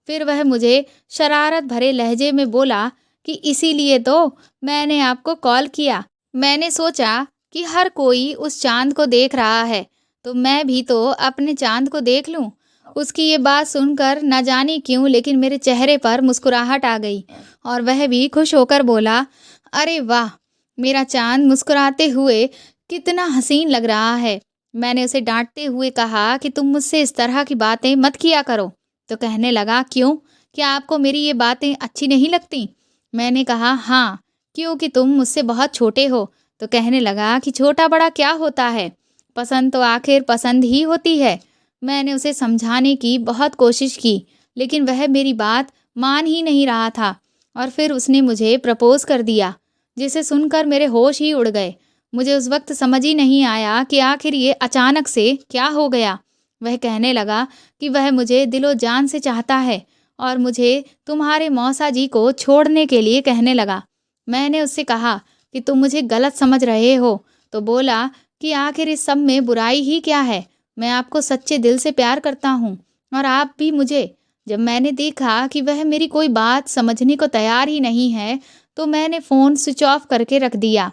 फिर वह मुझे शरारत भरे लहजे में बोला कि इसीलिए तो मैंने आपको कॉल किया। मैंने सोचा कि हर कोई उस चांद को देख रहा है, तो मैं भी तो अपने चांद को देख लूं। उसकी ये बात सुनकर न जाने क्यों लेकिन मेरे चेहरे पर मुस्कुराहट आ गई और वह भी खुश होकर बोला, अरे वाह, मेरा चांद मुस्कुराते हुए कितना हसीन लग रहा है। मैंने उसे डांटते हुए कहा कि तुम मुझसे इस तरह की बातें मत किया करो। तो कहने लगा, क्यों, क्या आपको मेरी ये बातें अच्छी नहीं लगती? मैंने कहा, हाँ, क्योंकि तुम मुझसे बहुत छोटे हो। तो कहने लगा कि छोटा बड़ा क्या होता है, पसंद तो आखिर पसंद ही होती है। मैंने उसे समझाने की बहुत कोशिश की, लेकिन वह मेरी बात मान ही नहीं रहा था और फिर उसने मुझे प्रपोज कर दिया, जिसे सुनकर मेरे होश ही उड़ गए। मुझे उस वक्त समझ ही नहीं आया कि आखिर ये अचानक से क्या हो गया। वह कहने लगा कि वह मुझे दिलो जान से चाहता है और मुझे तुम्हारे मौसा जी को छोड़ने के लिए कहने लगा। मैंने उससे कहा कि तुम मुझे गलत समझ रहे हो। तो बोला कि आखिर इस सब में बुराई ही क्या है, मैं आपको सच्चे दिल से प्यार करता हूँ और आप भी मुझे। जब मैंने देखा कि वह मेरी कोई बात समझने को तैयार ही नहीं है, तो मैंने फ़ोन स्विच ऑफ करके रख दिया।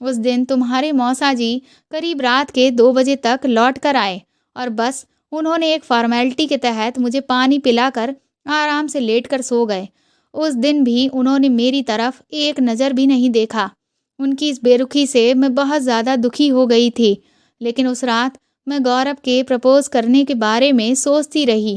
उस दिन तुम्हारे मौसा जी करीब रात के 2 बजे तक लौट कर आए और बस उन्होंने एक फॉर्मेलिटी के तहत मुझे पानी पिलाकर आराम से लेट कर सो गए। उस दिन भी उन्होंने मेरी तरफ एक नज़र भी नहीं देखा। उनकी इस बेरुखी से मैं बहुत ज़्यादा दुखी हो गई थी, लेकिन उस रात मैं गौरव के प्रपोज करने के बारे में सोचती रही।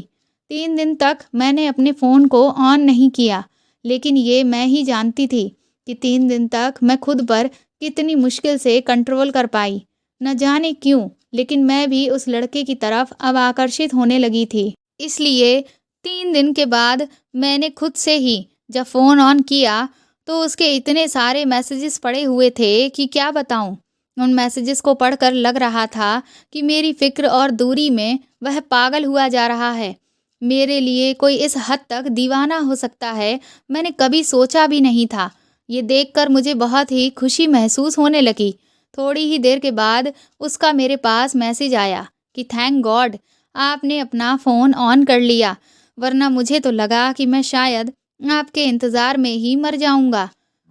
3 दिन तक मैंने अपने फ़ोन को ऑन नहीं किया, लेकिन ये मैं ही जानती थी कि 3 दिन तक मैं खुद पर कितनी मुश्किल से कंट्रोल कर पाई। न जाने क्यों, लेकिन मैं भी उस लड़के की तरफ अब आकर्षित होने लगी थी। इसलिए 3 दिन के बाद मैंने खुद से ही जब फ़ोन ऑन किया तो उसके इतने सारे मैसेजेस पड़े हुए थे कि क्या बताऊँ। उन मैसेजेस को पढ़कर लग रहा था कि मेरी फ़िक्र और दूरी में वह पागल हुआ जा रहा है। मेरे लिए कोई इस हद तक दीवाना हो सकता है, मैंने कभी सोचा भी नहीं था। ये देखकर मुझे बहुत ही खुशी महसूस होने लगी। थोड़ी ही देर के बाद उसका मेरे पास मैसेज आया कि थैंक गॉड आपने अपना फ़ोन ऑन कर लिया, वरना मुझे तो लगा कि मैं शायद आपके इंतज़ार में ही मर जाऊँगा।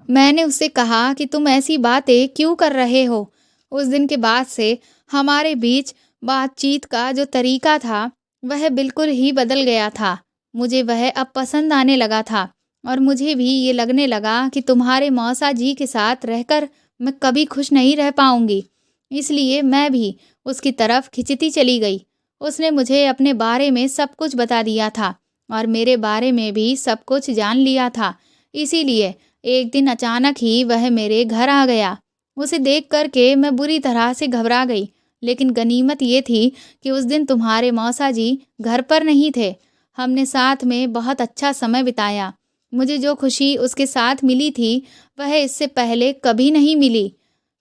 मैंने उससे कहा कि तुम ऐसी बातें क्यों कर रहे हो? उस दिन के बाद से हमारे बीच बातचीत का जो तरीका था, वह बिल्कुल ही बदल गया था। मुझे वह अब पसंद आने लगा था और मुझे भी ये लगने लगा कि तुम्हारे मौसा जी के साथ रहकर मैं कभी खुश नहीं रह पाऊँगी। इसलिए मैं भी उसकी तरफ खिंचती चली गई। उसने मुझे अपने बारे में सब कुछ बता दिया था और मेरे बारे में भी सब कुछ जान लिया था। इसीलिए एक दिन अचानक ही वह मेरे घर आ गया। उसे देख कर के मैं बुरी तरह से घबरा गई, लेकिन गनीमत ये थी कि उस दिन तुम्हारे मौसा जी घर पर नहीं थे। हमने साथ में बहुत अच्छा समय बिताया। मुझे जो खुशी उसके साथ मिली थी, वह इससे पहले कभी नहीं मिली।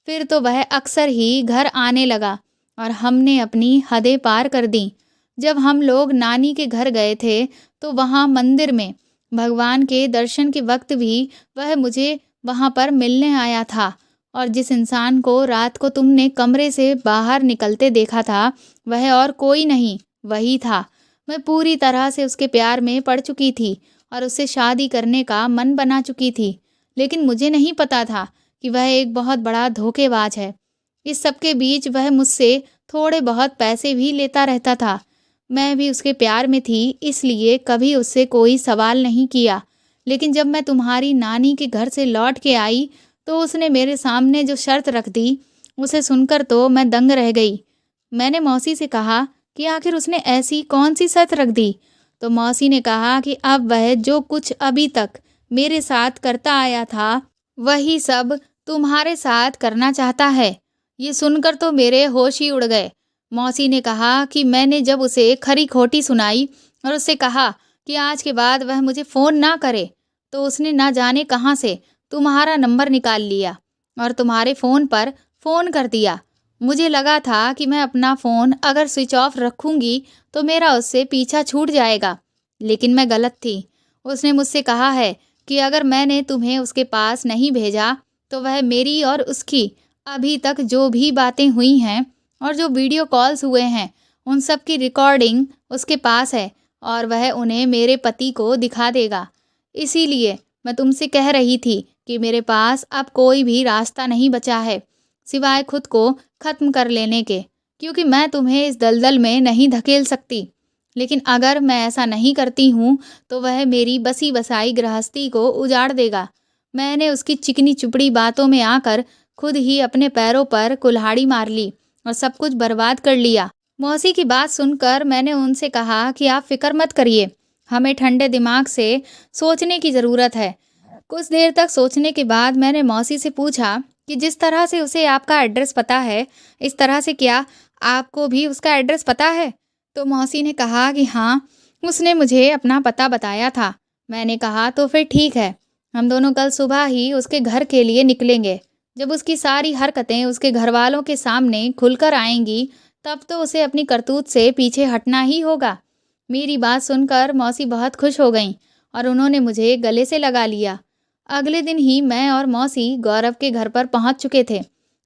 फिर तो वह अक्सर ही घर आने लगा और हमने अपनी हदें पार कर दीं। जब हम लोग नानी के घर गए थे, तो वहाँ मंदिर में भगवान के दर्शन के वक्त भी वह मुझे वहाँ पर मिलने आया था और जिस इंसान को रात को तुमने कमरे से बाहर निकलते देखा था, वह और कोई नहीं, वही था। मैं पूरी तरह से उसके प्यार में पड़ चुकी थी और उससे शादी करने का मन बना चुकी थी। लेकिन मुझे नहीं पता था कि वह एक बहुत बड़ा धोखेबाज है। इस सब के बीच वह मुझसे थोड़े बहुत पैसे भी लेता रहता था। मैं भी उसके प्यार में थी, इसलिए कभी उससे कोई सवाल नहीं किया। लेकिन जब मैं तुम्हारी नानी के घर से लौट के आई, तो उसने मेरे सामने जो शर्त रख दी, उसे सुनकर तो मैं दंग रह गई। मैंने मौसी से कहा कि आखिर उसने ऐसी कौन सी शर्त रख दी? तो मौसी ने कहा कि अब वह जो कुछ अभी तक मेरे साथ करता आया था, वही सब तुम्हारे साथ करना चाहता है। ये सुनकर तो मेरे होश ही उड़ गए। मौसी ने कहा कि मैंने जब उसे खरी खोटी सुनाई और उससे कहा कि आज के बाद वह मुझे फ़ोन ना करे, तो उसने ना जाने कहाँ से तुम्हारा नंबर निकाल लिया और तुम्हारे फ़ोन पर फ़ोन कर दिया। मुझे लगा था कि मैं अपना फ़ोन अगर स्विच ऑफ रखूँगी तो मेरा उससे पीछा छूट जाएगा, लेकिन मैं गलत थी। उसने मुझसे कहा है कि अगर मैंने तुम्हें उसके पास नहीं भेजा, तो वह मेरी और उसकी अभी तक जो भी बातें हुई हैं और जो वीडियो कॉल्स हुए हैं, उन सब की रिकॉर्डिंग उसके पास है और वह उन्हें मेरे पति को दिखा देगा। इसीलिए मैं तुमसे कह रही थी कि मेरे पास अब कोई भी रास्ता नहीं बचा है, सिवाय खुद को ख़त्म कर लेने के, क्योंकि मैं तुम्हें इस दलदल में नहीं धकेल सकती। लेकिन अगर मैं ऐसा नहीं करती हूँ, तो वह मेरी बसी बसाई गृहस्थी को उजाड़ देगा। मैंने उसकी चिकनी चुपड़ी बातों में आकर खुद ही अपने पैरों पर कुल्हाड़ी मार ली और सब कुछ बर्बाद कर लिया। मौसी की बात सुनकर मैंने उनसे कहा कि आप फ़िक्र मत करिए, हमें ठंडे दिमाग से सोचने की ज़रूरत है। कुछ देर तक सोचने के बाद मैंने मौसी से पूछा कि जिस तरह से उसे आपका एड्रेस पता है, इस तरह से क्या आपको भी उसका एड्रेस पता है? तो मौसी ने कहा कि हाँ, उसने मुझे अपना पता बताया था। मैंने कहा तो फिर ठीक है, हम दोनों कल सुबह ही उसके घर के लिए निकलेंगे। जब उसकी सारी हरकतें उसके घरवालों के सामने खुलकर आएंगी, तब तो उसे अपनी करतूत से पीछे हटना ही होगा। मेरी बात सुनकर मौसी बहुत खुश हो गईं और उन्होंने मुझे गले से लगा लिया। अगले दिन ही मैं और मौसी गौरव के घर पर पहुंच चुके थे,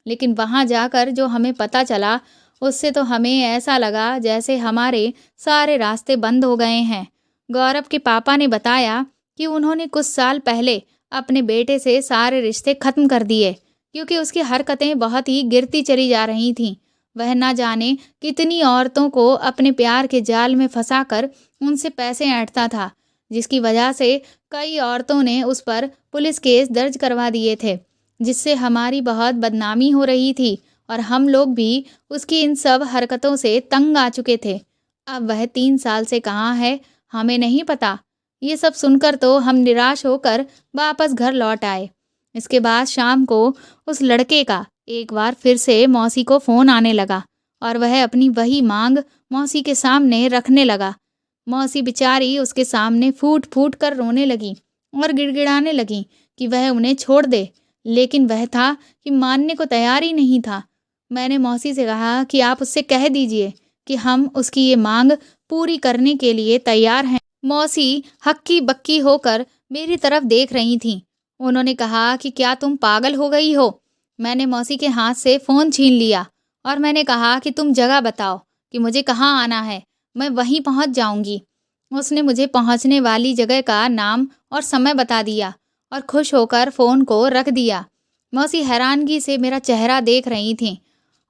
लेकिन वहां जाकर जो हमें पता चला, उससे तो हमें ऐसा लगा जैसे हमारे सारे रास्ते बंद हो गए हैं। गौरव के पापा ने बताया कि उन्होंने कुछ साल पहले अपने बेटे से सारे रिश्ते खत्म कर दिए, क्योंकि उसकी हरकतें बहुत ही गिरती चली जा रही थीं। वह ना जाने कितनी औरतों को अपने प्यार के जाल में फंसाकर उनसे पैसे ऐंठता था, जिसकी वजह से कई औरतों ने उस पर पुलिस केस दर्ज करवा दिए थे, जिससे हमारी बहुत बदनामी हो रही थी और हम लोग भी उसकी इन सब हरकतों से तंग आ चुके थे। अब वह 3 साल से कहाँ है, हमें नहीं पता। ये सब सुनकर तो हम निराश होकर वापस घर लौट आए। इसके बाद शाम को उस लड़के का एक बार फिर से मौसी को फ़ोन आने लगा और वह अपनी वही मांग मौसी के सामने रखने लगा। मौसी बेचारी उसके सामने फूट फूट कर रोने लगी और गिड़गिड़ाने लगी कि वह उन्हें छोड़ दे, लेकिन वह था कि मानने को तैयार ही नहीं था। मैंने मौसी से कहा कि आप उससे कह दीजिए कि हम उसकी ये मांग पूरी करने के लिए तैयार हैं। मौसी हक्की-बक्की होकर मेरी तरफ देख रही थीं। उन्होंने कहा कि क्या तुम पागल हो गई हो? मैंने मौसी के हाथ से फ़ोन छीन लिया और मैंने कहा कि तुम जगह बताओ कि मुझे कहाँ आना है, मैं वहीं पहुँच जाऊँगी। उसने मुझे पहुँचने वाली जगह का नाम और समय बता दिया और खुश होकर फ़ोन को रख दिया। मौसी हैरानगी से मेरा चेहरा देख रही थीं।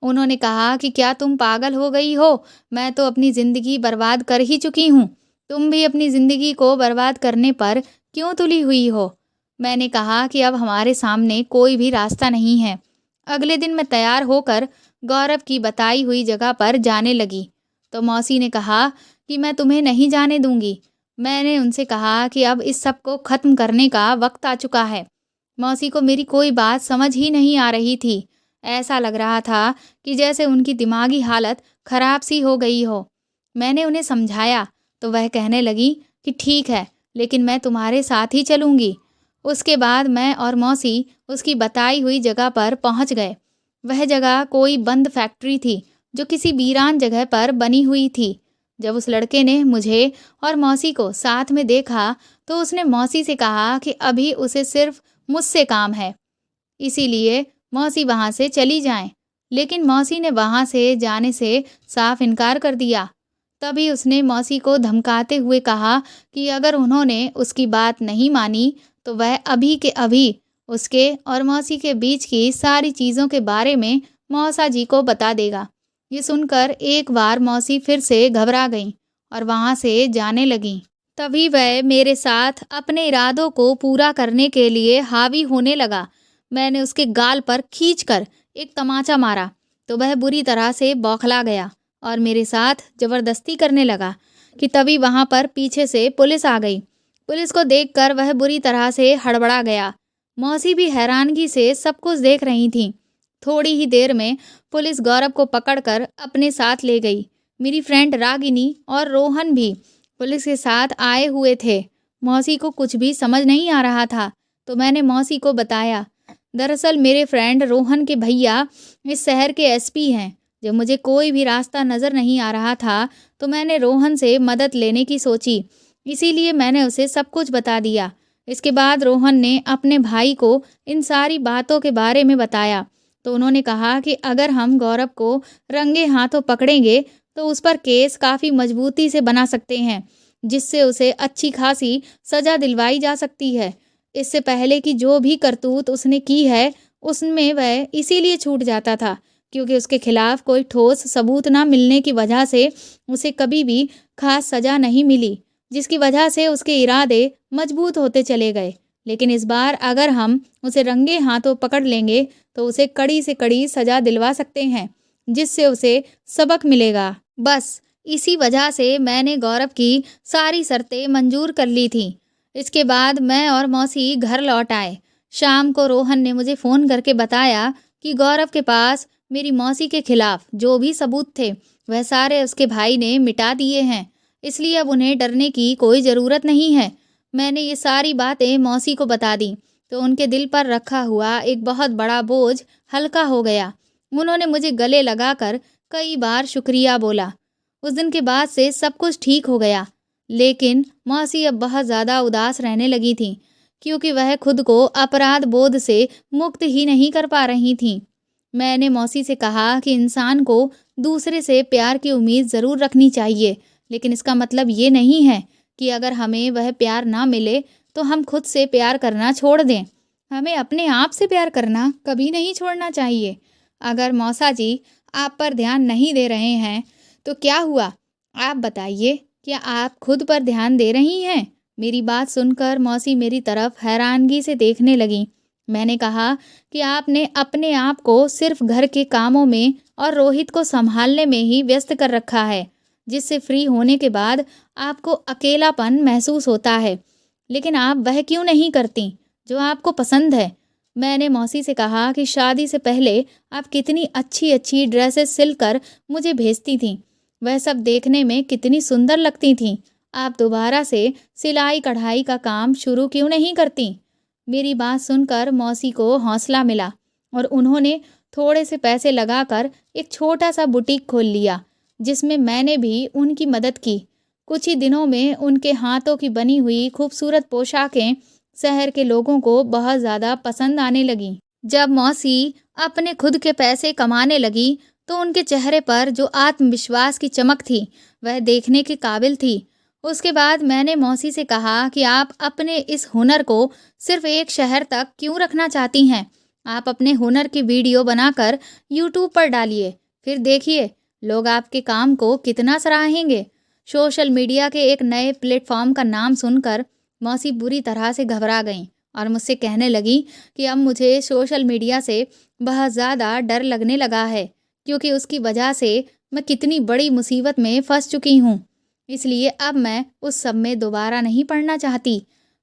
उन्होंने कहा कि क्या तुम पागल हो गई हो? मैं तो अपनी ज़िंदगी बर्बाद कर ही चुकी हूँ। तुम भी अपनी ज़िंदगी को बर्बाद करने पर क्यों तुली हुई हो? मैंने कहा कि अब हमारे सामने कोई भी रास्ता नहीं है। अगले दिन मैं तैयार होकर गौरव की बताई हुई जगह पर जाने लगी, तो मौसी ने कहा कि मैं तुम्हें नहीं जाने दूँगी। मैंने उनसे कहा कि अब इस सब को ख़त्म करने का वक़्त आ चुका है। मौसी को मेरी कोई बात समझ ही नहीं आ रही थी। ऐसा लग रहा था कि जैसे उनकी दिमागी हालत ख़राब सी हो गई हो। मैंने उन्हें समझाया, तो वह कहने लगी कि ठीक है, लेकिन मैं तुम्हारे साथ ही चलूँगी। उसके बाद मैं और मौसी उसकी बताई हुई जगह पर पहुँच गए। वह जगह कोई बंद फैक्ट्री थी, जो किसी वीरान जगह पर बनी हुई थी। जब उस लड़के ने मुझे और मौसी को साथ में देखा, तो उसने मौसी से कहा कि अभी उसे सिर्फ़ मुझसे काम है, इसीलिए मौसी वहाँ से चली जाएँ। लेकिन मौसी ने वहाँ से जाने से साफ इनकार कर दिया। तभी उसने मौसी को धमकाते हुए कहा कि अगर उन्होंने उसकी बात नहीं मानी, तो वह अभी के अभी उसके और मौसी के बीच की सारी चीज़ों के बारे में मौसा जी को बता देगा। ये सुनकर एक बार मौसी फिर से घबरा गईं और वहाँ से जाने लगीं। तभी वह मेरे साथ अपने इरादों को पूरा करने के लिए हावी होने लगा। मैंने उसके गाल पर खींचकर एक तमाचा मारा, तो वह बुरी तरह से बौखला गया और मेरे साथ ज़बरदस्ती करने लगा कि तभी वहाँ पर पीछे से पुलिस आ गई। पुलिस को देखकर वह बुरी तरह से हड़बड़ा गया। मौसी भी हैरानगी से सब कुछ देख रही थीं। थोड़ी ही देर में पुलिस गौरव को पकड़कर अपने साथ ले गई। मेरी फ्रेंड रागिनी और रोहन भी पुलिस के साथ आए हुए थे। मौसी को कुछ भी समझ नहीं आ रहा था, तो मैंने मौसी को बताया। दरअसल मेरे फ्रेंड रोहन के भैया इस शहर के एसपी हैं। जब मुझे कोई भी रास्ता नज़र नहीं आ रहा था, तो मैंने रोहन से मदद लेने की सोची, इसीलिए मैंने उसे सब कुछ बता दिया। इसके बाद रोहन ने अपने भाई को इन सारी बातों के बारे में बताया, तो उन्होंने कहा कि अगर हम गौरव को रंगे हाथों पकड़ेंगे, तो उस पर केस काफ़ी मजबूती से बना सकते हैं, जिससे उसे अच्छी खासी सज़ा दिलवाई जा सकती है। इससे पहले कि जो भी करतूत उसने की है, उसमें वह इसीलिए छूट जाता था क्योंकि उसके खिलाफ कोई ठोस सबूत ना मिलने की वजह से उसे कभी भी खास सज़ा नहीं मिली, जिसकी वजह से उसके इरादे मजबूत होते चले गए। लेकिन इस बार अगर हम उसे रंगे हाथों पकड़ लेंगे, तो उसे कड़ी से कड़ी सज़ा दिलवा सकते हैं, जिससे उसे सबक मिलेगा। बस इसी वजह से मैंने गौरव की सारी शर्तें मंजूर कर ली थीं। इसके बाद मैं और मौसी घर लौट आए। शाम को रोहन ने मुझे फ़ोन करके बताया कि गौरव के पास मेरी मौसी के खिलाफ जो भी सबूत थे, वह सारे उसके भाई ने मिटा दिए हैं, इसलिए अब उन्हें डरने की कोई ज़रूरत नहीं है। मैंने ये सारी बातें मौसी को बता दी, तो उनके दिल पर रखा हुआ एक बहुत बड़ा बोझ हल्का हो गया। उन्होंने मुझे गले लगाकर कई बार शुक्रिया बोला। उस दिन के बाद से सब कुछ ठीक हो गया, लेकिन मौसी अब बहुत ज़्यादा उदास रहने लगी थीं, क्योंकि वह खुद को अपराध बोध से मुक्त ही नहीं कर पा रही थीं। मैंने मौसी से कहा कि इंसान को दूसरे से प्यार की उम्मीद ज़रूर रखनी चाहिए, लेकिन इसका मतलब ये नहीं है कि अगर हमें वह प्यार ना मिले, तो हम खुद से प्यार करना छोड़ दें। हमें अपने आप से प्यार करना कभी नहीं छोड़ना चाहिए। अगर मौसा जी आप पर ध्यान नहीं दे रहे हैं, तो क्या हुआ? आप बताइए, क्या आप खुद पर ध्यान दे रही हैं? मेरी बात सुनकर मौसी मेरी तरफ हैरानगी से देखने लगीं। मैंने कहा कि आपने अपने आप को सिर्फ घर के कामों में और रोहित को संभालने में ही व्यस्त कर रखा है, जिससे फ्री होने के बाद आपको अकेलापन महसूस होता है। लेकिन आप वह क्यों नहीं करती जो आपको पसंद है? मैंने मौसी से कहा कि शादी से पहले आप कितनी अच्छी अच्छी ड्रेसेस सिलकर मुझे भेजती थीं। वह सब देखने में कितनी सुंदर लगती थीं। आप दोबारा से सिलाई कढ़ाई का काम शुरू क्यों नहीं करती? मेरी बात सुनकर मौसी को हौसला मिला और उन्होंने थोड़े से पैसे लगाकर एक छोटा सा बुटीक खोल लिया, जिसमें मैंने भी उनकी मदद की। कुछ ही दिनों में उनके हाथों की बनी हुई खूबसूरत पोशाकें शहर के लोगों को बहुत ज़्यादा पसंद आने लगीं। जब मौसी अपने खुद के पैसे कमाने लगी, तो उनके चेहरे पर जो आत्मविश्वास की चमक थी, वह देखने के काबिल थी। उसके बाद मैंने मौसी से कहा कि आप अपने इस हुनर को सिर्फ एक शहर तक क्यों रखना चाहती हैं? आप अपने हुनर की वीडियो बनाकर यूट्यूब पर डालिए, फिर देखिए लोग आपके काम को कितना सराहेंगे। सोशल मीडिया के एक नए प्लेटफॉर्म का नाम सुनकर मौसी बुरी तरह से घबरा गईं और मुझसे कहने लगी कि अब मुझे सोशल मीडिया से बहुत ज़्यादा डर लगने लगा है, क्योंकि उसकी वजह से मैं कितनी बड़ी मुसीबत में फंस चुकी हूँ। इसलिए अब मैं उस सब में दोबारा नहीं पड़ना चाहती।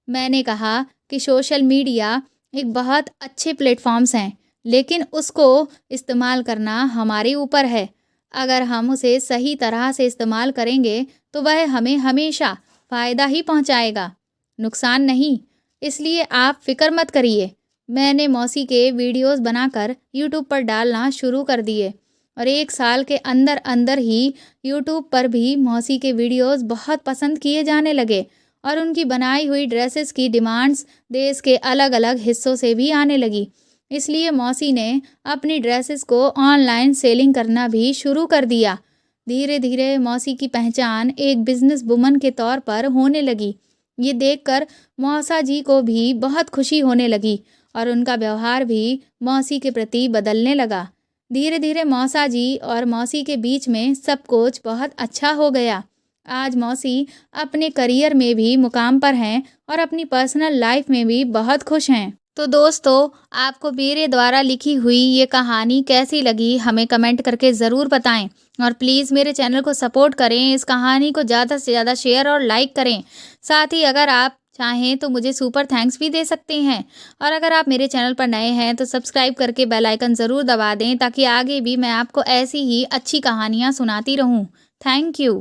मैंने कहा कि सोशल मीडिया एक बहुत अच्छे प्लेटफॉर्म्स हैं, लेकिन उसको इस्तेमाल करना हमारे ऊपर है। अगर हम उसे सही तरह से इस्तेमाल करेंगे तो वह हमें हमेशा फ़ायदा ही पहुंचाएगा, नुकसान नहीं। इसलिए आप फ़िक्र मत करिए। मैंने मौसी के वीडियोस बनाकर यूट्यूब पर डालना शुरू कर दिए और 1 साल के अंदर अंदर ही यूट्यूब पर भी मौसी के वीडियोस बहुत पसंद किए जाने लगे और उनकी बनाई हुई ड्रेसेस की डिमांड्स देश के अलग अलग हिस्सों से भी आने लगी। इसलिए मौसी ने अपनी ड्रेसेस को ऑनलाइन सेलिंग करना भी शुरू कर दिया। धीरे धीरे मौसी की पहचान एक बिजनेस वुमन के तौर पर होने लगी। ये देखकर मौसा जी को भी बहुत खुशी होने लगी और उनका व्यवहार भी मौसी के प्रति बदलने लगा। धीरे धीरे मौसा जी और मौसी के बीच में सब कुछ बहुत अच्छा हो गया। आज मौसी अपने करियर में भी मुकाम पर हैं और अपनी पर्सनल लाइफ में भी बहुत खुश हैं। तो दोस्तों, आपको मेरे द्वारा लिखी हुई ये कहानी कैसी लगी हमें कमेंट करके ज़रूर बताएं और प्लीज़ मेरे चैनल को सपोर्ट करें। इस कहानी को ज़्यादा से ज़्यादा शेयर और लाइक करें। साथ ही अगर आप चाहें तो मुझे सुपर थैंक्स भी दे सकते हैं और अगर आप मेरे चैनल पर नए हैं तो सब्सक्राइब करके बेल आइकन ज़रूर दबा दें, ताकि आगे भी मैं आपको ऐसी ही अच्छी कहानियाँ सुनाती रहूँ। Thank you.